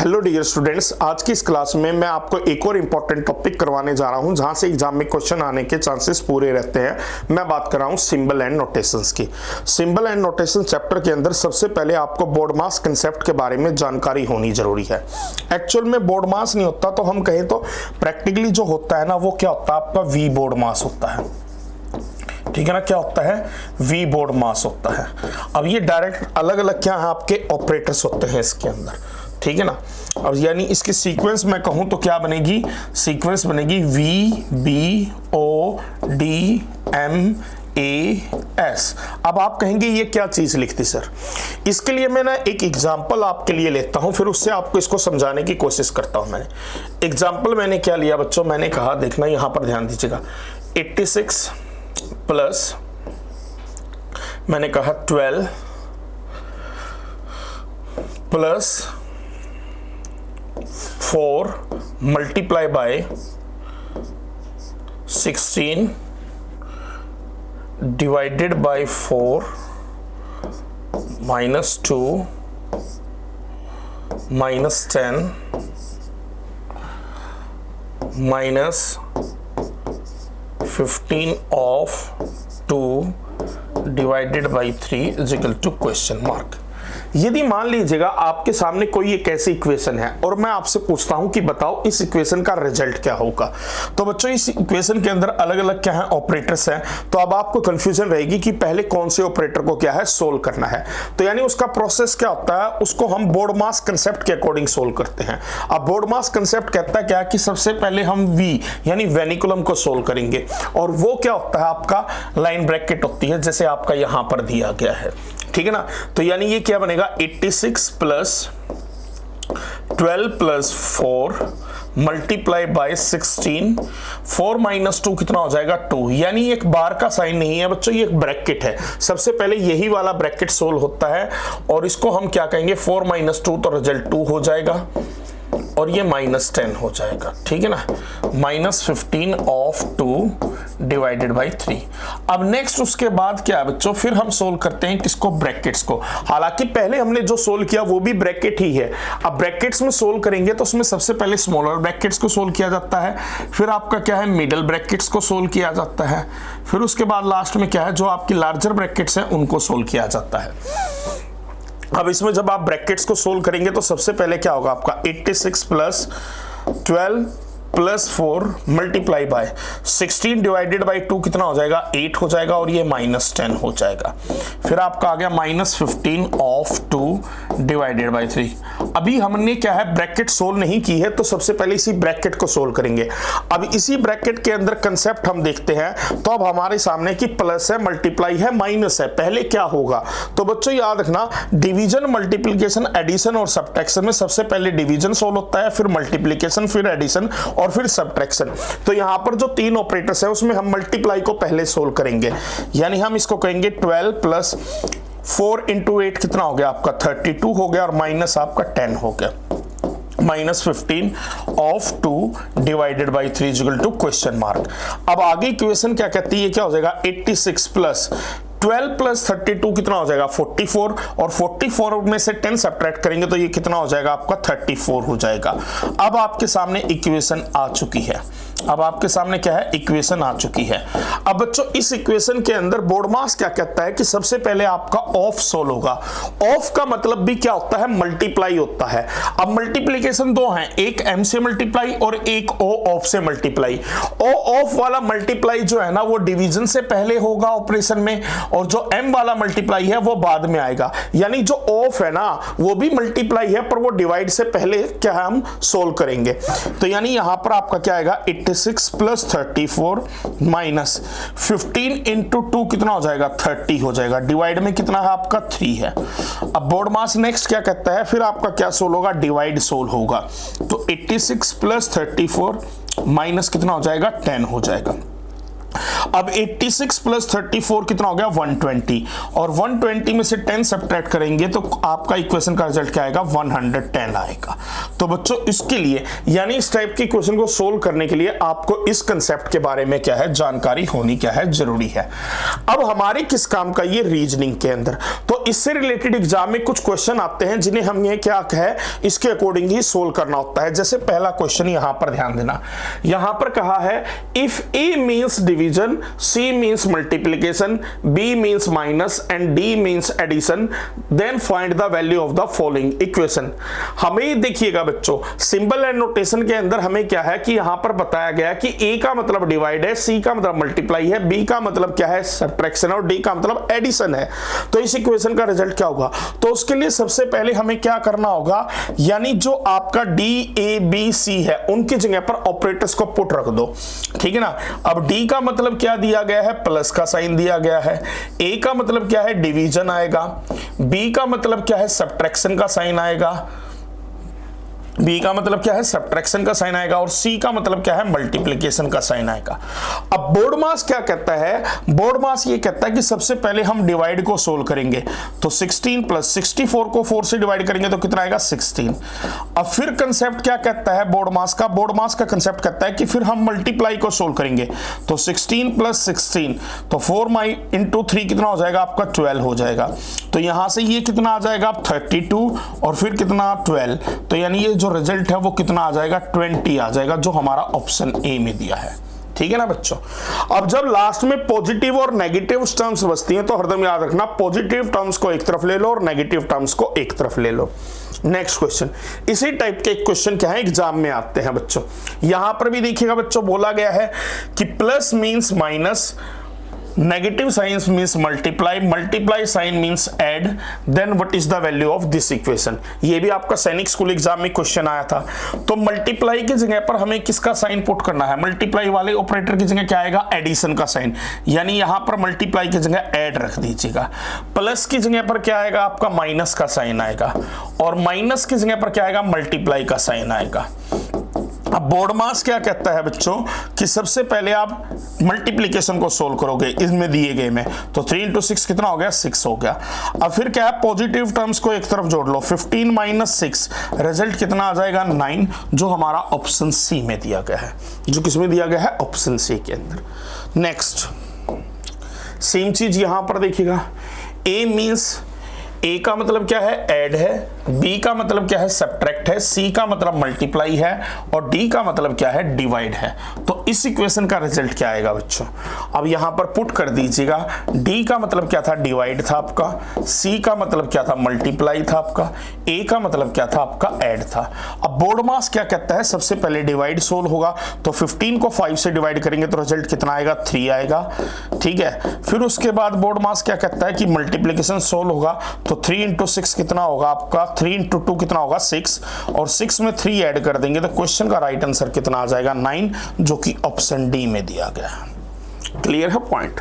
Hello dear students, आज की इस क्लास में मैं आपको एक और इम्पॉर्टेंट टॉपिक करवाने जा रहा हूं जहां से एग्जाम में क्वेश्चन आने के चांसेस पूरे रहते हैं। मैं बात कर रहा हूं सिंबल एंड नोटेशंस की। सिंबल एंड नोटेशन चैप्टर के अंदर सबसे पहले आपको बोर्ड मास कंसेप्ट के बारे में जानकारी होनी जरूरी है। एक्चुअल में बोर्ड मास नहीं होता, तो हम कहें तो प्रैक्टिकली जो होता है ना, वो क्या होता है, आपका वी बोर्ड मास होता है। ठीक है ना, क्या होता है, वी बोर्ड मास होता है। अब ये डायरेक्ट अलग अलग क्या है, आपके ऑपरेटर्स होते हैं इसके अंदर। ठीक है ना, और यानी इसकी सीक्वेंस मैं कहूं तो क्या बनेगी, सीक्वेंस बनेगी V B O D M A S. अब आप कहेंगे ये क्या चीज लिखती सर, इसके लिए मैं ना एक एग्जांपल आपके लिए लेता हूं, फिर उससे आपको इसको समझाने की कोशिश करता हूं। मैंने एग्जांपल मैंने क्या लिया बच्चों, मैंने कहा देखना यहां पर ध्यान दीजिएगा, 86 प्लस मैंने कहा 12 plus 4 multiply by 16 divided by 4 minus 2 minus 10 minus 15 of 2 divided by 3 is equal to question mark. यदि मान लीजिएगा आपके सामने कोई एक ऐसी इक्वेशन है और मैं आपसे पूछता हूं कि बताओ इस इक्वेशन का रिजल्ट क्या होगा, तो बच्चों इस इक्वेशन के अंदर अलग अलग क्या है, ऑपरेटर्स हैं। तो अब आपको कंफ्यूजन रहेगी कि पहले कौन से ऑपरेटर को क्या है सोल्व करना है। तो यानी उसका प्रोसेस क्या होता है, उसको हम बोर्ड मास कंसेप्ट के अकॉर्डिंग सोल्व करते हैं। अब बोर्ड मास कंसेप्ट कहता है क्या कि सबसे पहले हम V यानी वेनिकुलम को सोल्व करेंगे, और वो क्या होता है, आपका लाइन ब्रैकेट होती है जैसे आपका यहां पर दिया गया है। ठीक है ना, तो यानी ये क्या बनेगा, 86 plus 12 plus 4 multiply by 16, 4 minus 2 कितना हो जाएगा, 2। यानी एक बार का साइन नहीं है बच्चों, ये एक ब्रैकेट है। सबसे पहले यही वाला ब्रैकेट सोल्व होता है, और इसको हम क्या कहेंगे, 4 माइनस 2 तो रिजल्ट 2 हो जाएगा, और ये माइनस 10 हो जाएगा। ठीक है ना, माइनस 15 ऑफ 2 डिवाइडेड बाई 3। अब नेक्स्ट उसके बाद क्या है बच्चों, फिर हम सोल्व करते हैं किसको, ब्रैकेट्स को। हालांकि पहले हमने जो सोल्व किया वो भी ब्रैकेट ही है। अब ब्रैकेट्स में सोल्व करेंगे तो उसमें सबसे पहले स्मॉलर ब्रैकेट्स को सोल्व किया जाता है, फिर आपका क्या है, मिडल ब्रैकेट्स को सोल्व किया जाता है, फिर उसके बाद लास्ट में क्या है, जो आपकी लार्जर ब्रैकेट्स हैं उनको सोल्व किया जाता है। अब इसमें जब आप ब्रैकेट्स को सोल्व करेंगे तो सबसे पहले क्या होगा आपका, 86 plus 12 plus 4 multiply by 16 divided by 2 कितना हो जाएगा, 8 हो जाएगा, और ये माइनस 10 हो जाएगा। फिर आपका आ गया माइनस 15 ऑफ 2 डिवाइडेड बाई 3। अभी हमने क्या है, ब्रैकेट सोल्व नहीं की है, तो सबसे पहले इसी ब्रैकेट को सोल्व करेंगे। अब इसी ब्रैकेट के अंदर कंसेप्ट हम देखते हैं, तो अब हमारे सामने की प्लस है, मल्टीप्लाई है, माइनस है। पहले क्या होगा, तो बच्चों याद रखना, डिवीजन, मल्टीप्लीकेशन, एडिशन और सब्ट्रैक्शन में सबसे पहले डिवीजन सोल्व होता है, फिर मल्टीप्लीकेशन, फिर एडिशन और फिर सब्ट्रैक्शन। तो यहां पर जो तीन ऑपरेटर्स है उसमें हम मल्टीप्लाई को पहले सोल्व करेंगे, यानी हम इसको कहेंगे 12 प्लस 4 इंटू 8 कितना हो गया आपका, 32 हो गया, और माइनस आपका 10 हो गया, minus 15 of 2 divided by 3 equal to question mark. अब आगे इक्वेशन क्या कहती है, क्या हो जाएगा, 86 प्लस 12 प्लस 32 कितना हो जाएगा, 44, और 44 में से 10 सब्ट्रैक्ट करेंगे तो ये कितना हो जाएगा आपका, 34 हो जाएगा। अब आपके सामने इक्वेशन आ चुकी है, अब आपके सामने क्या है, इक्वेशन आ चुकी है। अब बच्चों इस इक्वेशन के अंदर बोर्ड मास क्या कहता है कि सबसे पहले आपका ऑफ सोल्व होगा। ऑफ का मतलब भी क्या होता है, मल्टीप्लाई होता है। अब मल्टीप्लीकेशन दो हैं, एक एम से मल्टीप्लाई और एक ओ ऑफ से मल्टीप्लाई। ओ ऑफ वाला मल्टीप्लाई जो है ना, वो डिवीजन से पहले होगा ऑपरेशन में, और जो एम वाला मल्टीप्लाई है वो बाद में आएगा। यानी जो ऑफ है ना, वो भी मल्टीप्लाई है, पर वो डिवाइड से पहले क्या है, हम सोल्व करेंगे। तो यानी यहां पर आपका क्या आएगा, 86 प्लस 34 माइनस 15 इंटू 2 कितना हो जाएगा, 30 हो जाएगा, डिवाइड में कितना है आपका, 3 है। अब बोर्ड मास नेक्स्ट क्या कहता है, फिर आपका क्या सोल्व होगा, डिवाइड सोल्व होगा। तो 86 प्लस 34 माइनस कितना हो जाएगा, 10 हो जाएगा। अब 86 प्लस 34 कितना हो गया 120, और 120 में से 10 सब्ट्रैक्ट करेंगे तो आपका इक्वेशन का रिजल्ट क्या आएगा 110 आएगा। तो बच्चों इसके लिए यानी इस टाइप के क्वेश्चन को सोल्व करने के लिए आपको इस कंसेप्ट के बारे में क्या है जानकारी होनी क्या है जरूरी है। अब हमारे किस काम का ये रीजनिंग के अंदर, तो इससे रिलेटेड एग्जाम में कुछ क्वेश्चन आते हैं जिन्हें हम ये क्या है इसके अकॉर्डिंग ही सोल्व करना होता है। जैसे पहला क्वेश्चन यहां पर ध्यान देना, यहां पर कहा है if A means division, C means multiplication, B means minus and D means addition, then find the value of the following equation. हमें देखिएगा बच्चों सिंबल एंड नोटेशन के अंदर हमें क्या है कि यहां पर बताया गया कि ए का मतलब डिवाइड है, सी का मतलब मल्टीप्लाई है, बी का मतलब क्या है सब्ट्रैक्शन और डी का मतलब एडिशन है। तो इस इक्वेशन का रिजल्ट क्या होगा, तो उसके लिए सबसे पहले हमें क्या करना होगा, यानी जो आपका डी ए बी सी है उनकी जगह पर ऑपरेटर्स को पुट रख दो, ठीक है ना। अब डी का मतलब क्या दिया गया है, प्लस का साइन दिया गया है, ए का मतलब क्या है डिवीजन आएगा, बी का मतलब क्या है सब्ट्रैक्शन का साइन आएगा, बी का मतलब क्या है सब्ट्रैक्शन का साइन आएगा, और सी का मतलब क्या है मल्टीप्लिकेशन का साइन आएगा। अब बोर्ड मास क्या कहता है, बोर्ड मास ये कहता है कि सबसे पहले हम डिवाइड को सोल्व करेंगे, तो 16 प्लस 64 को 4 से डिवाइड करेंगे तो कितना आएगा 16। अब फिर कंसेप्ट क्या कहता है बोर्ड मास का, बोर्ड मास का कंसेप्ट कहता है कि फिर हम मल्टीप्लाई को सोल्व करेंगे, तो 16 प्लस 16 तो 4 इंटू 3 कितना हो जाएगा आपका 12 हो जाएगा। तो यहां से ये कितना आ जाएगा 32 और फिर कितना 12, तो यानी ये जो रिजल्ट है वो कितना आ जाएगा 20 आ जाएगा, जो हमारा ऑप्शन ए में दिया है। ठीक है ना बच्चों। अब जब लास्ट में पॉजिटिव और नेगेटिव टर्म्स बचती हैं तो हरदम याद रखना पॉजिटिव टर्म्स को एक तरफ ले लो और नेगेटिव टर्म्स को एक तरफ ले लो। नेक्स्ट क्वेश्चन, इसी टाइप के क्वेश्चन क्या है एग्जाम में आते हैं बच्चों। यहां पर भी देखिएगा बच्चों बोला गया है कि plus means minus, negative signs means multiply, multiply sign means add, then what is the value of this equation. ये भी आपका सैनिक स्कूल एग्जाम में क्वेश्चन आया था। तो मल्टीप्लाई की जगह पर हमें किसका साइन पुट करना है, मल्टीप्लाई वाले ऑपरेटर की जगह क्या आएगा एडिशन का साइन, यानी यहां पर मल्टीप्लाई की जगह ऐड रख दीजिएगा। प्लस की जगह पर क्या आएगा आपका माइनस का साइन आएगा, और माइनस की जगह पर क्या आएगा मल्टीप्लाई का साइन आएगा। अब बोर्ड मास क्या कहता है बच्चों कि सबसे पहले आप मल्टीप्लिकेशन को सोल्व करोगे इसमें दिए गए में, तो 3 इंटू 6 कितना हो गया 6 हो गया। अब फिर क्या है पॉजिटिव टर्म्स को एक तरफ जोड़ लो, 15 माइनस 6 रिजल्ट कितना आ जाएगा 9, जो हमारा ऑप्शन सी में दिया गया है, जो किसमें दिया गया है ऑप्शन सी के अंदर। नेक्स्ट सेम चीज यहां पर देखिएगा, ए मींस ए का मतलब क्या है ऐड है, बी का मतलब क्या है सब्ट्रैक्ट है, सी का मतलब मल्टीप्लाई है, और डी का मतलब क्या है डिवाइड है। तो इस इक्वेशन का रिजल्ट क्या आएगा बच्चों, अब यहां पर पुट कर दीजिएगा। डी का मतलब क्या था डिवाइड था आपका, सी का मतलब क्या था मल्टीप्लाई था आपका, ए का मतलब क्या था आपका ऐड था। अब बोर्ड मास क्या कहता है सबसे पहले डिवाइड सोल्व होगा, तो 15 को 5 से डिवाइड करेंगे तो रिजल्ट कितना आएगा 3 आएगा, ठीक है। फिर उसके बाद बोर्ड मास क्या कहता है कि मल्टीप्लिकेशन सोल्व होगा, तो 3 इंटू 6 कितना होगा आपका 3 इंटू 2 कितना होगा 6, और 6 में 3 ऐड कर देंगे तो क्वेश्चन का राइट आंसर कितना आ जाएगा 9, जो कि ऑप्शन डी में दिया गया है। क्लियर है पॉइंट।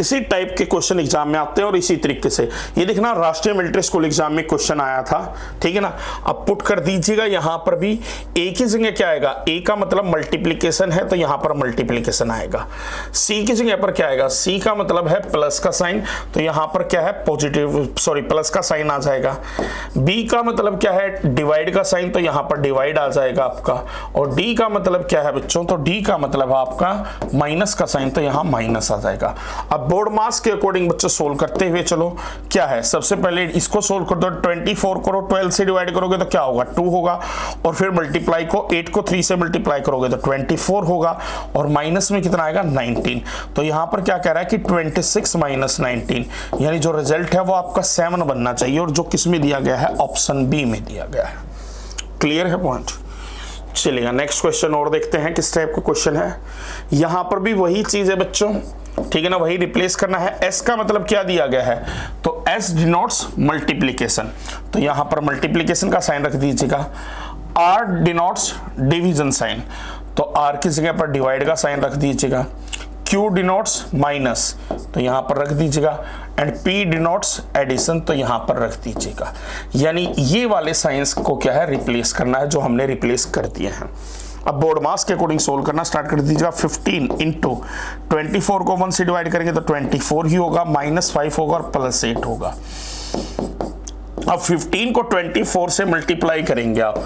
इसी टाइप के क्वेश्चन एग्जाम में आते हैं और इसी तरीके से ये देखना राष्ट्रीय मिलिट्री स्कूल एग्जाम में क्वेश्चन आया था, ठीक है ना। अब पुट कर दीजिएगा यहां पर भी ए की जगह क्या आएगा, ए का मतलब मल्टीप्लिकेशन है तो यहां पर मल्टीप्लिकेशन आएगा। सी की जगह पर क्या आएगा, सी का मतलब है प्लस का साइन, तो यहां पर क्या है पॉजिटिव प्लस का साइन आ जाएगा। बी का मतलब क्या है डिवाइड का साइन, तो यहां पर डिवाइड आ जाएगा आपका, और डी का मतलब क्या है बच्चों, तो डी का मतलब आपका माइनस का साइन, तो यहां माइनस आ जाएगा। अब बोर्ड मास के अकॉर्डिंग बच्चों सोल्व करते हुए चलो क्या है, सबसे पहले इसको सोल्व कर दो, 24 करो 12 से डिवाइड करोगे तो क्या होगा 2 होगा, और फिर मल्टीप्लाई को 8 को 3 से मल्टीप्लाई करोगे तो 24 होगा, और माइनस में कितना आएगा 19। तो यहां पर क्या कह रहा है कि 26 माइनस 19, यानी जो रिजल्ट है वो आपका 7 बनना चाहिए, और जो किस में दिया गया है ऑप्शन बी में दिया गया है। क्लियर है पॉइंट। चलिएगा नेक्स्ट क्वेश्चन और देखते हैं किस टाइप का क्वेश्चन है। यहां पर भी वही चीज है बच्चों, ठीक है ना, वही रिप्लेस करना है। एस का मतलब क्या दिया गया है, तो एस डिनोट्स मल्टीप्लिकेशन, तो यहां पर मल्टीप्लिकेशन का साइन रख दीजिएगा। आर डिनोट्स डिवीजन साइन, तो आर की जगह पर डिवाइड का साइन रख दीजिएगा। Q डिनोट्स माइनस, तो यहां पर रख दीजिएगा, एंड P डिनोट्स एडिशन, तो यहां पर रख दीजिएगा। यानी ये वाले साइंस को क्या है रिप्लेस करना है, जो हमने रिप्लेस कर दिए हैं। अब बोर्ड मास के अकॉर्डिंग सोल्व करना स्टार्ट कर दीजिएगा। 15 इंटू 24 को 1 से डिवाइड करेंगे तो 24 ही होगा, -5 होगा और +8 होगा। अब 15 को 24 से मल्टीप्लाई करेंगे आप,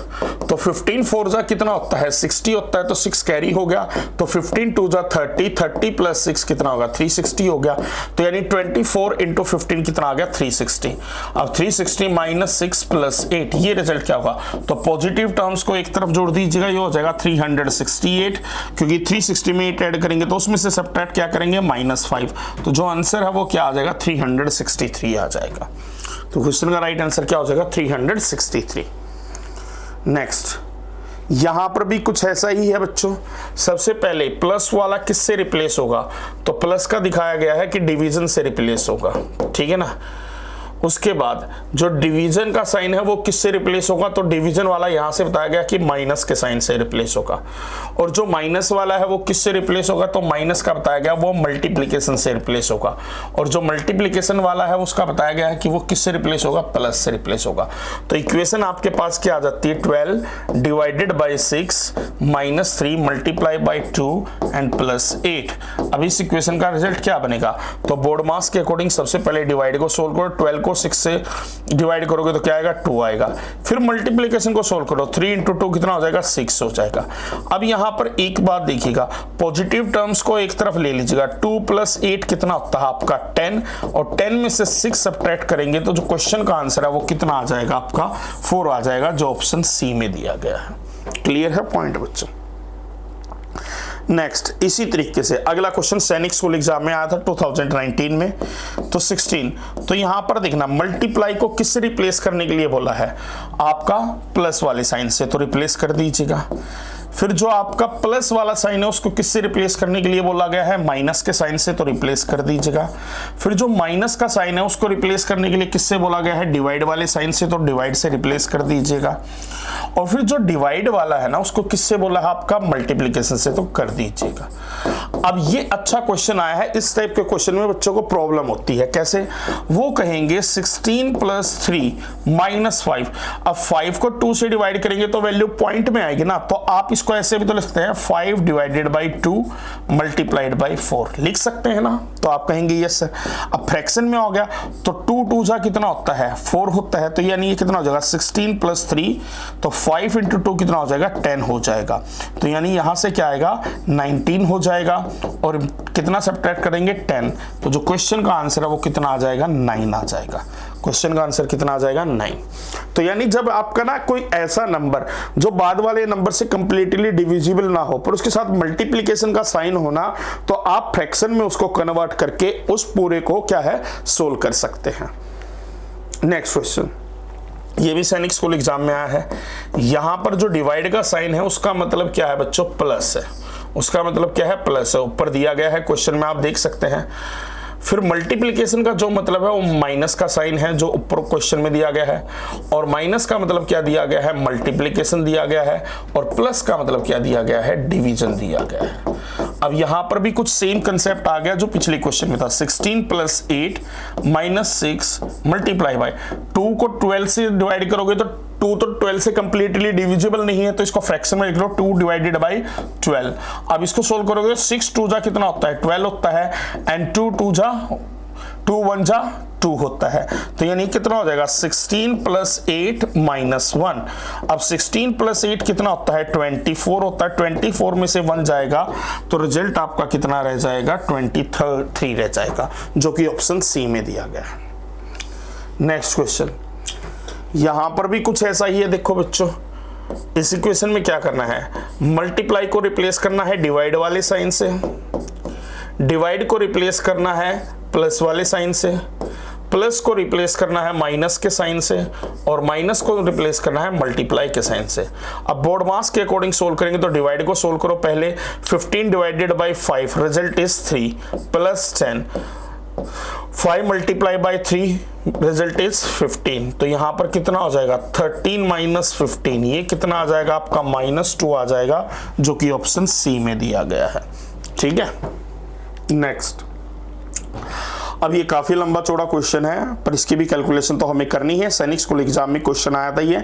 तो 15 4 जा कितना होता है 60 होता है, तो 6 कैरी हो गया, तो 15 2 जा 30, 30 + 6 कितना होगा 360 हो गया। तो यानी 24 इंटू 15 कितना आ गया 360। अब 360 -6 + 8 ये रिजल्ट क्या होगा, तो पॉजिटिव टर्म्स को एक तरफ जोड़ दीजिएगा, ये हो जाएगा 368, क्योंकि 360 में 8 ऐड करेंगे तो उसमें से सब्ट्रैक्ट क्या करेंगे -5, तो जो आंसर है वो क्या आ जाएगा 363 आ जाएगा। तो क्वेश्चन का राइट आंसर क्या हो जाएगा 363। नेक्स्ट, यहां पर भी कुछ ऐसा ही है बच्चों। सबसे पहले प्लस वाला किससे रिप्लेस होगा, तो प्लस का दिखाया गया है कि डिवीजन से रिप्लेस होगा, ठीक है ना। उसके बाद जो डिवीजन का साइन है वो किससे रिप्लेस होगा, तो डिवीजन वाला यहां से बताया गया कि माइनस के साइन से रिप्लेस होगा। और जो माइनस वाला है वो किससे रिप्लेस होगा, तो माइनस का बताया गया वो मल्टीप्लिकेशन से रिप्लेस होगा। और जो मल्टीप्लिकेशन वाला है उसका बताया गया है कि वो किससे रिप्लेस होगा, प्लस से रिप्लेस होगा। तो इक्वेशन आपके पास क्या आ जाती है 12 divided by 6 -3 multiply by 2 and +8। अब इस इक्वेशन का रिजल्ट क्या बनेगा, तो बोर्ड मास के अकॉर्डिंग सबसे पहले डिवाइड को सोल्व करो, 12 को 6 से डिवाइड करोगे तो क्या आएगा 2 आएगा। फिर मल्टीप्लिकेशन को सोल्व करो, 3 × 2 कितना हो जाएगा 6 हो जाएगा। अब यहां पर एक बात देखिएगा, पॉजिटिव टर्म्स को एक तरफ ले लीजिएगा, 2 + 8 कितना होता है आपका 10, और 10 में से 6 सब्ट्रैक्ट करेंगे तो जो क्वेश्चन का आंसर है वो कितना आ जाएगा आपका 4 आ जाएगा, जो ऑप्शन सी में दिया गया है। क्लियर है पॉइंट बच्चों। नेक्स्ट, इसी तरीके से अगला क्वेश्चन सैनिक स्कूल एग्जाम में आया था 2019 में, तो 16। तो यहां पर देखना मल्टीप्लाई को किससे रिप्लेस करने के लिए बोला है, आपका प्लस वाले साइन से, तो रिप्लेस कर दीजिएगा। फिर जो आपका प्लस वाला साइन है उसको किससे रिप्लेस करने के लिए बोला गया है, माइनस के साइन से, तो रिप्लेस कर दीजिएगा। फिर जो माइनस का साइन है उसको रिप्लेस करने के लिए किससे बोला गया है, डिवाइड वाले साइन से, तो डिवाइड से रिप्लेस कर दीजिएगा। और फिर जो डिवाइड वाला है ना उसको किससे बोला है आपका, मल्टीप्लिकेशन से, तो कर दीजिएगा। अब ये अच्छा क्वेश्चन आया है, इस टाइप के क्वेश्चन में बच्चों को प्रॉब्लम होती है। कैसे, वो कहेंगे 16 + 3 -5। अब 5 को 2 से डिवाइड करेंगे तो वैल्यू पॉइंट में आएगी ना, तो आप इसको ऐसे भी तो लिख सकते हैं 5 डिवाइडेड बाई 2 मल्टीप्लाइड बाई 4 लिख सकते हैं ना, तो आप कहेंगे यस सर। अब फ्रैक्शन में हो गया तो 2 2 जा कितना होता है 4 होता है, तो यानी ये कितना हो जाएगा 16 + 3, तो 5 × 2 कितना हो जाएगा 10 हो जाएगा। तो यानी यहां से क्या आएगा 19 हो जाएगा, और कितना सब्ट्रैक्ट करेंगे 10, तो जो क्वेश्चन का आंसर है वो कितना आ जाएगा 9 आ जाएगा। क्वेश्चन का आंसर कितना आ जाएगा 9। तो यानी जब आपका ना कोई ऐसा नंबर जो बाद वाले नंबर से कंप्लीटली डिविजिबल ना हो पर उसके साथ मल्टीप्लिकेशन का साइन होना, तो आप फ्रैक्शन में उसको कन्वर्ट करके उस पूरे को क्या है सोल्व कर सकते हैं। नेक्स्ट क्वेश्चन, ये भी सैनिक स्कूल एग्जाम में आया है। यहां पर जो डिवाइड का साइन है उसका मतलब क्या है बच्चों, प्लस है। उसका मतलब क्या है, प्लस है, ऊपर दिया गया है क्वेश्चन में आप देख सकते हैं। फिर मल्टीप्लिकेशन का जो मतलब है वो माइनस का साइन है जो ऊपर क्वेश्चन में दिया गया है, और माइनस का मतलब क्या दिया गया है, मल्टीप्लिकेशन दिया गया है, और प्लस का मतलब क्या दिया गया है, डिवीजन दिया गया है। अब यहां पर भी कुछ सेम कंसेप्ट आ गया जो पिछले क्वेश्चन में था। 16 + 8 -6 मल्टीप्लाई बाय 2 को 12 से डिवाइड करोगे तो 2 तो 12 से कंप्लीटली डिविजिबल नहीं है, तो इसको फ्रैक्शन में लिख लो 2 डिवाइडेड बाई 12। अब इसको सोल्व करोगे 6 2 जा कितना होता है 12 होता है, एंड 2 2 जा 2 1 जा 2 होता है, तो यानी कितना हो जाएगा 16 + 8 -1। अब 16 + 8 कितना होता है 24 होता है, 24 में से 1 जाएगा तो रिजल्ट आपका कितना रह जाएगा 23 रह जाएगा, जो कि ऑप्शन सी में दिया गया है। नेक्स्ट क्वेश्चन, यहां पर भी कुछ ऐसा ही है। देखो बच्चों, इस इक्वेशन में क्या करना है, मल्टीप्लाई को रिप्लेस करना है डिवाइड वाले साइन से, डिवाइड को रिप्लेस करना है प्लस वाले साइन से, प्लस को रिप्लेस करना है माइनस के साइन से, और माइनस को रिप्लेस करना है मल्टीप्लाई के साइन से। अब बोर्ड मास के अकॉर्डिंग सोल्व करेंगे तो डिवाइड को सोल्व करो पहले, 15 divided by 5 result is 3 + 10, 5 multiply by 3 result is 15। तो यहां पर कितना हो जाएगा 13 - 15, ये कितना आ जाएगा आपका -2 आ जाएगा, जो कि ऑप्शन सी में दिया गया है। ठीक है। नेक्स्ट, अब ये काफी लंबा चौड़ा क्वेश्चन है, पर इसकी भी कैलकुलेशन तो हमें करनी है। सैनिक स्कूल एग्जाम में क्वेश्चन आया था ये।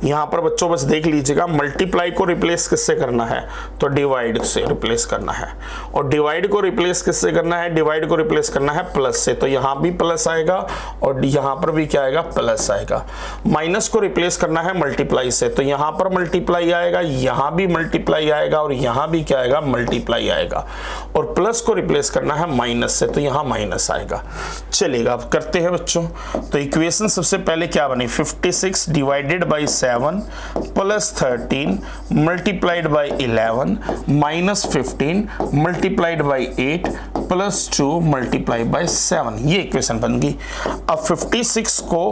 यहाँ पर बच्चों बस देख लीजिएगा, मल्टीप्लाई को रिप्लेस किससे करना है, तो डिवाइड से रिप्लेस करना है। और डिवाइड को रिप्लेस किससे करना है, डिवाइड को रिप्लेस करना है प्लस से, तो यहाँ भी प्लस आएगा और यहाँ पर भी क्या आएगा, प्लस आएगा। माइनस को रिप्लेस करना है मल्टीप्लाई से, तो यहाँ पर मल्टीप्लाई आएगा, यहाँ भी मल्टीप्लाई आएगा और यहाँ भी क्या आएगा, मल्टीप्लाई आएगा। और प्लस को रिप्लेस करना है माइनस से, तो यहाँ माइनस आएगा। चलेगा, अब करते हैं बच्चों। तो इक्वेशन सबसे पहले क्या बनी, 56 divided by 7 plus 13 multiplied by 11 minus 15 multiplied by 8 plus 2 multiply by 7, ये इक्वेशन बन गई। अब 56 को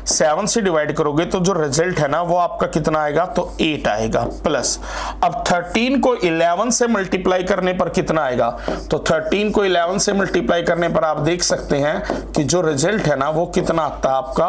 7 से डिवाइड करोगे तो जो रिजल्ट है ना वो आपका कितना आएगा, तो 8 आएगा। प्लस अब 13 को 11 से मल्टीप्लाई करने पर कितना आएगा, तो 13 को 11 से मल्टीप्लाई करने पर आप देख सकते हैं कि जो रिजल्ट है ना वो कितना आता है आपका,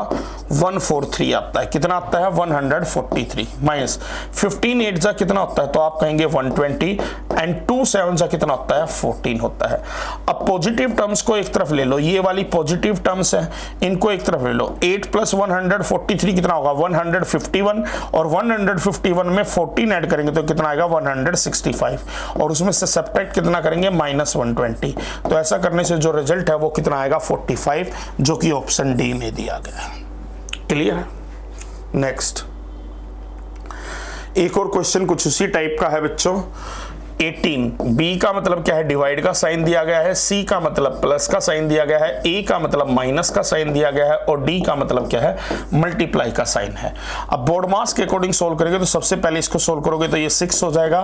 143 आता है। कितना आता है, 143 माइनस 15 8 जा कितना होता है, तो आप कहेंगे 120 एंड 2 7 जा कितना होता है, 14 होता है। अब पॉजिटिव टर्म्स को एक तरफ ले लो, ये वाली पॉजिटिव टर्म्स है इनको एक तरफ ले लो। 8 प्लस 143 कितना होगा, 151 और 151 में 14 ऐड करेंगे तो कितना आएगा, 165 और उसमें से सब्ट्रैक्ट कितना करेंगे, माइनस 120। तो ऐसा करने से जो रिजल्ट है वो कितना आएगा, 45, जो कि ऑप्शन डी में दिया गया है। क्लियर है। नेक्स्ट एक और क्वेश्चन कुछ उसी टाइप का है बच्चों। 18 बी का मतलब क्या है, डिवाइड का साइन दिया गया है, सी का मतलब प्लस का साइन दिया गया है, ए का मतलब माइनस का साइन दिया गया है और डी का मतलब क्या है, मल्टीप्लाई का साइन है। अब बोर्ड मास के अकॉर्डिंग सोल्व करेंगे तो सबसे पहले इसको सोल्व करोगे तो ये 6 हो जाएगा,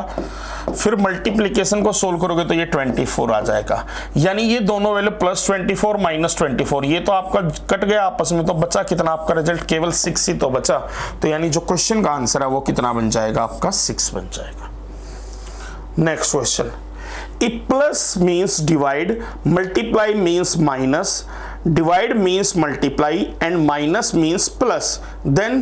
फिर मल्टीप्लीकेशन को सोल्व करोगे तो ये 24 आ जाएगा। यानी ये दोनों वैल्यू प्लस 24 माइनस 24, ये तो आपका कट गया आपस में, तो बचा कितना आपका रिजल्ट, केवल 6 ही तो बचा। तो यानी जो क्वेश्चन का आंसर है वो कितना बन जाएगा, आपका 6 बन जाएगा। Next question. If plus means divide, multiply means minus, divide means multiply and minus means plus, then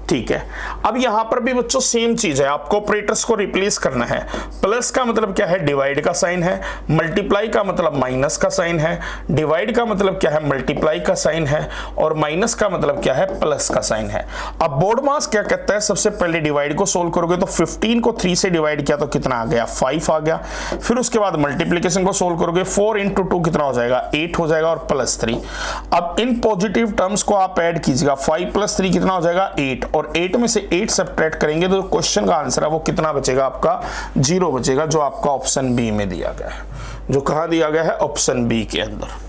ठीक है। अब यहां पर भी बच्चों सेम चीज है, आपको ऑपरेटर्स को रिप्लेस करना है। प्लस का मतलब क्या है, डिवाइड का साइन है, मल्टीप्लाई का मतलब माइनस का साइन है, डिवाइड का मतलब क्या है, मल्टीप्लाई का साइन है और माइनस का मतलब क्या है, प्लस का साइन है। अब बोर्ड मास क्या कहता है, सबसे पहले डिवाइड को सोल्व करोगे तो 15 को 3 से डिवाइड किया तो कितना आ गया, 5 आ गया। फिर उसके बाद मल्टीप्लीकेशन को सोल्व करोगे, 4 इंटू 2 कितना हो जाएगा, 8 हो जाएगा और प्लस 3। अब इन पॉजिटिव टर्म्स को आप ऐड कीजिएगा, 5 प्लस 3 कितना हो जाएगा, 8 और 8 में से 8 सब्ट्रैक्ट करेंगे तो क्वेश्चन का आंसर है वो कितना बचेगा, आपका 0 बचेगा, जो आपका ऑप्शन बी में दिया गया है। जो कहां दिया गया है, ऑप्शन बी के अंदर।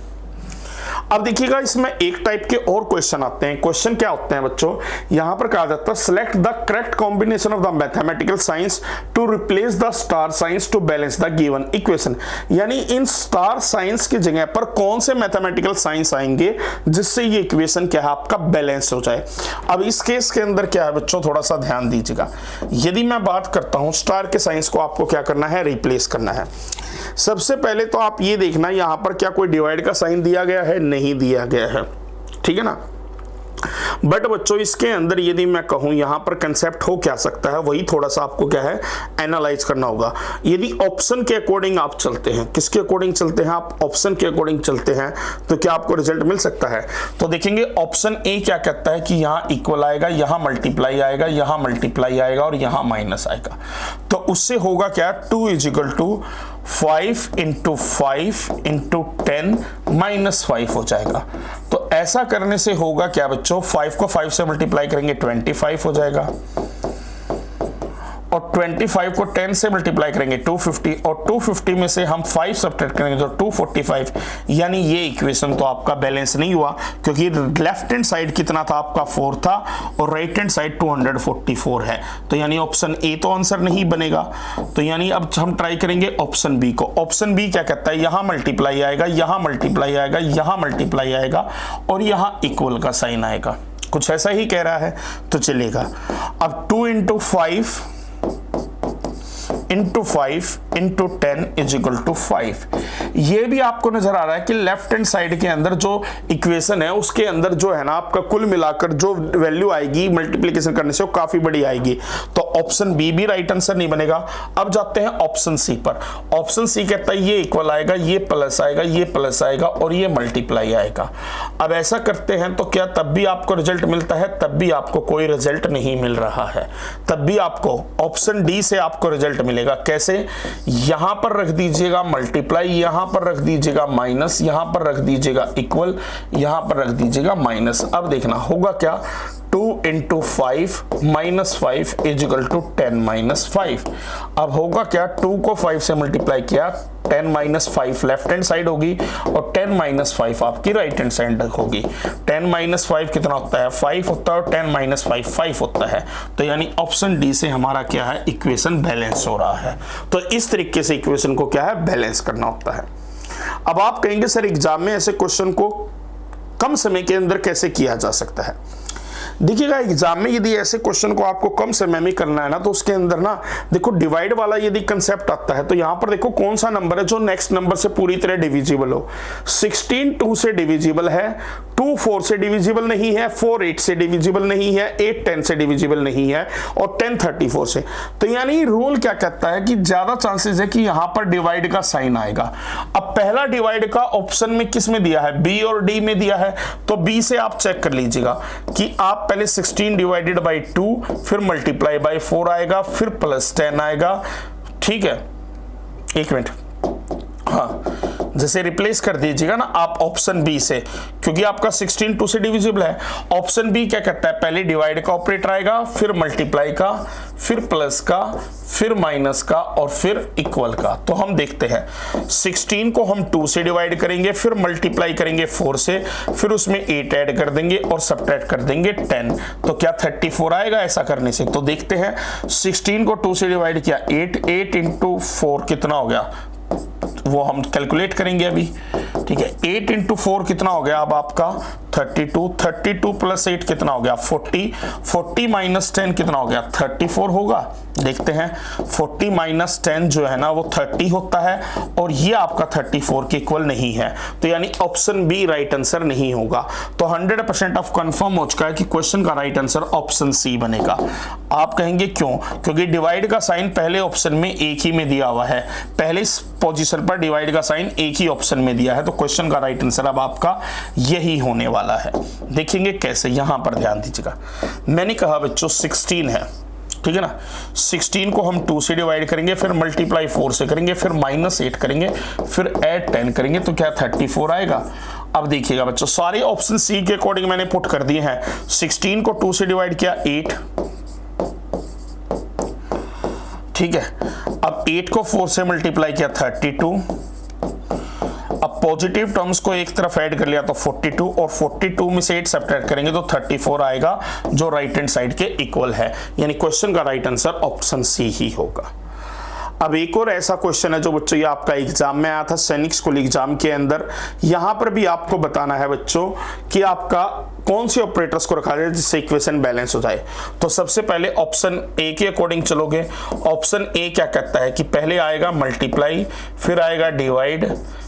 अब देखिएगा इसमें एक टाइप के और क्वेश्चन आते हैं। क्वेश्चन क्या होते हैं बच्चों, यहां पर कहा जाता है select the correct combination of the mathematical signs to replace the star signs to balance the given equation. यानी इन स्टार साइंस की जगह पर कौन से मैथमेटिकल साइंस आएंगे जिससे ये इक्वेशन क्या है, आपका बैलेंस हो जाए। अब इस केस के अंदर क्या है बच्चों, थोड़ा सा ध्यान दीजिएगा। यदि मैं बात करता हूं स्टार के साइंस को आपको क्या करना है, रिप्लेस करना है। सबसे पहले तो आप ये देखना यहां पर क्या कोई डिवाइड का साइन दिया गया है, नहीं दिया गया है, ठीक है ना। बट बच्चों इसके अंदर यदि मैं कहूं यहां पर कंसेप्ट हो क्या सकता है, वही थोड़ा सा आपको क्या है एनालाइज करना होगा। यदि ऑप्शन के अकॉर्डिंग आप चलते हैं, किसके अकॉर्डिंग चलते हैं आप, ऑप्शन के अकॉर्डिंग चलते हैं, तो क्या आपको रिजल्ट मिल सकता है। तो देखेंगे ऑप्शन ए क्या कहता है कि यहां इक्वल आएगा, यहां मल्टीप्लाई आएगा, यहां मल्टीप्लाई आएगा और यहां माइनस आएगा। तो उससे होगा क्या, 2 = 5 × 5 × 10 -5 हो जाएगा। तो ऐसा करने से होगा क्या बच्चों, 5 को 5 से मल्टीप्लाई करेंगे 25 हो जाएगा और 25 को 10 से मल्टीप्लाई करेंगे 250 और 250 में से हम 5 सब्ट्रैक्ट करेंगे तो 245। यानी ये इक्वेशन तो आपका बैलेंस नहीं हुआ, क्योंकि लेफ्ट हैंड साइड कितना था आपका 4 था और राइट हैंड साइड 244 है। तो यानी ऑप्शन ए तो आंसर नहीं बनेगा। तो यानी अब हम ट्राई करेंगे ऑप्शन बी को। ऑप्शन बी क्या कहता है, यहां मल्टीप्लाई आएगा, यहां मल्टीप्लाई आएगा, यहां मल्टीप्लाई आएगा और यहां इक्वल का साइन आएगा। कुछ ऐसा ही कह रहा है तो चलेगा। अब 2 × 5 × 5 × 10 = 5। ये भी आपको नजर आ रहा है कि लेफ्ट हैंड साइड के अंदर जो इक्वेशन है उसके अंदर जो है ना आपका कुल मिलाकर जो वैल्यू आएगी मल्टीप्लिकेशन करने से वो काफी बड़ी आएगी। तो ऑप्शन बी भी राइट आंसर नहीं बनेगा। अब जाते हैं ऑप्शन सी पर। ऑप्शन सी कहता है ये इक्वल आएगा, ये प्लस आएगा, ये प्लस आएगा और ये मल्टीप्लाई आएगा। अब ऐसा करते हैं तो क्या तब भी आपको रिजल्ट मिलता है? तब भी आपको कोई रिजल्ट नहीं मिल रहा है, तब भी आपको ऑप्शन डी से आपको रिजल्ट मिलेगा। कैसे? यहां पर रख दीजिएगा मल्टीप्लाई, यहां पर रख दीजिएगा माइनस, यहां पर रख दीजिएगा इक्वल, यहां पर रख दीजिएगा माइनस। अब देखना होगा क्या, 2 × 5 -5 = 10 - 5। अब होगा क्या, 2 को 5 से मल्टीप्लाई किया, 10 - 5 लेफ्ट हैंड साइड होगी और 10 - 5 आपकी राइट हैंड साइड होगी। 10 - 5 कितना होता है? 5 होता है और 10 - 5 5 होता है। तो यानी ऑप्शन डी से हमारा क्या है, इक्वेशन बैलेंस हो रहा है। तो इस तरीके से इक्वेशन को क्या है, बैलेंस करना होता है। अब आप कहेंगे सर एग्जाम में ऐसे क्वेश्चन को कम समय के अंदर कैसे किया जा सकता है? देखिएगा एग्जाम में यदि ऐसे क्वेश्चन को आपको कम समय में करना है ना, तो उसके अंदर ना देखो डिवाइड वाला यदि कंसेप्ट आता है तो यहां पर देखो कौन सा नंबर है जो नेक्स्ट नंबर से पूरी तरह डिविजिबल हो। 16 2 से डिविजिबल है, 2 4 से डिविजिबल नहीं है, 4 8 से डिविजिबल नहीं है, 8 10 से डिविजिबल नहीं है और 10 34 से। तो यानी रूल क्या कहता है कि ज्यादा चांसेस है कि यहां पर डिवाइड का साइन आएगा। अब पहला डिवाइड का ऑप्शन में किस में दिया है, बी और डी में दिया है, तो बी से आप चेक कर लीजिएगा कि आप पहले 16 डिवाइडेड बाई 2, फिर मल्टीप्लाई बाई 4 आएगा, फिर प्लस 10 आएगा। ठीक है, एक मिनट, हाँ, जैसे रिप्लेस कर दीजिएगा ना आप ऑप्शन बी से, क्योंकि आपका 16 2 से डिविजिबल है। ऑप्शन बी क्या कहता है, पहले डिवाइड का ऑपरेटर आएगा, फिर मल्टीप्लाई का, फिर प्लस का, फिर माइनस का और फिर इक्वल का। तो हम देखते हैं 16 को हम 2 से डिवाइड करेंगे, फिर मल्टीप्लाई करेंगे 4 से, फिर उसमें 8 ऐड कर देंगे और सब्ट्रैक्ट कर देंगे 10। तो क्या 34 आएगा ऐसा करने से? तो देखते हैं 16 को 2 से डिवाइड किया, 8 × 4 कितना हो गया, वो हम कैलकुलेट करेंगे अभी। ठीक है, 8 × 4 कितना हो गया अब आपका 32, 32 + 8 कितना हो गया 40, 40 - 10 कितना हो गया 34 होगा। देखते हैं 40 - 10 जो है ना वो 30 होता है और ये आपका 34 के इक्वल नहीं है। तो यानी ऑप्शन बी राइट आंसर नहीं होगा। तो 100% ऑफ कंफर्म हो चुका है कि क्वेश्चन का राइट आंसर ऑप्शन सी बनेगा। आप कहेंगे क्यों? क्योंकि डिवाइड का साइन पहले ऑप्शन में एक ही में दिया हुआ है, पहले पोजीशन पर डिवाइड का साइन एक ही ऑप्शन में दिया है। तो क्वेश्चन का राइट आंसर अब आपका यही होने वाला है। देखेंगे कैसे, यहां पर ध्यान दीजिएगा। मैंने कहा बच्चों 16 है, ठीक है ना, 16 को हम 2 से डिवाइड करेंगे, फिर मल्टीप्लाई 4 से करेंगे, फिर -8 करेंगे, फिर ऐड 10 करेंगे, तो क्या 34 आएगा। अब देखिएगा बच्चों सारे ऑप्शन सी के अकॉर्डिंग मैंने पुट कर दिए हैं। 16 को 2 से डिवाइड किया 8, ठीक है। अब 8 को 4 से मल्टीप्लाई किया 32। अब पॉजिटिव टर्म्स को एक तरफ ऐड कर लिया तो 42 और 42 में से 8 सब्ट्रैक्ट करेंगे तो 34 आएगा जो राइट हैंड साइड के इक्वल है। यानी क्वेश्चन का राइट आंसर ऑप्शन सी ही होगा। अब एक और ऐसा क्वेश्चन है जो बच्चों ये आपका एग्जाम में आया था, सैनिक स्कूल एग्जाम के अंदर। यहां पर भी आपको बताना है बच्चों कि आपका कौन से ऑपरेटर्स को रखा जाए जिससे इक्वेशन बैलेंस हो जाए। तो सबसे पहले ऑप्शन ए के अकॉर्डिंग चलोगे। ऑप्शन ए क्या कहता है कि पहले आएगा मल्टीप्लाई, फिर आएगा डिवाइड,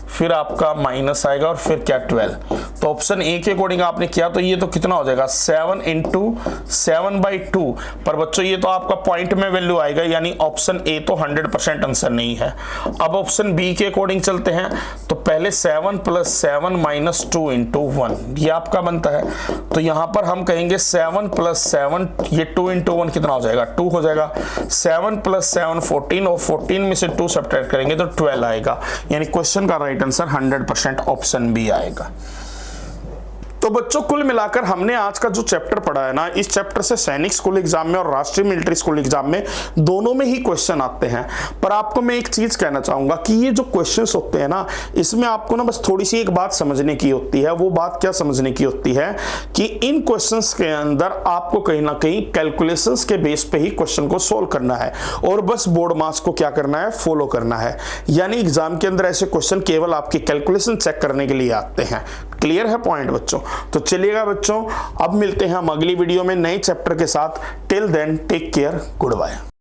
फिर आपका माइनस आएगा और फिर क्या 12। तो ऑप्शन ए के अकॉर्डिंग आपने किया तो ये तो कितना हो जाएगा 7 × 7/2। पर बच्चों ये तो आपका पॉइंट में वैल्यू आएगा, यानी ऑप्शन ए तो 100% आंसर नहीं है। अब ऑप्शन बी के अकॉर्डिंग चलते हैं तो पहले 7 + 7 - 2 × 1 ये आपका बनता है। तो यहां पर हम कहेंगे 7 + 7, ये 2 × 1 कितना हो जाएगा 2 हो जाएगा। 7 + 7 14 और 14 में से 2 सब्ट्रैक्ट करेंगे तो 12 आएगा। यानी क्वेश्चन का राइट आंसर 100% ऑप्शन बी आएगा। तो बच्चों कुल मिलाकर हमने आज का जो चैप्टर पढ़ा है ना, इस चैप्टर से सैनिक स्कूल एग्जाम में और राष्ट्रीय मिलिट्री स्कूल एग्जाम में दोनों में ही क्वेश्चन आते हैं। पर आपको मैं एक चीज कहना चाहूंगा कि ये जो क्वेश्चंस होते हैं ना, इसमें आपको ना बस थोड़ी सी एक बात समझने की होती है। वो बात क्या समझने की होती है कि इन क्वेश्चंस के अंदर आपको कहीं ना कहीं कैलकुलेशंस के बेस पे ही क्वेश्चन को सोल्व करना है और बस बोर्ड मार्क्स को क्या करना है, फॉलो करना है। यानी एग्जाम के अंदर ऐसे क्वेश्चन केवल आपकी कैलकुलेशन चेक करने के लिए आते हैं। क्लियर है पॉइंट बच्चों? तो चलिएगा बच्चों, अब मिलते हैं हम अगली वीडियो में नए चैप्टर के साथ। Till then take care, good bye.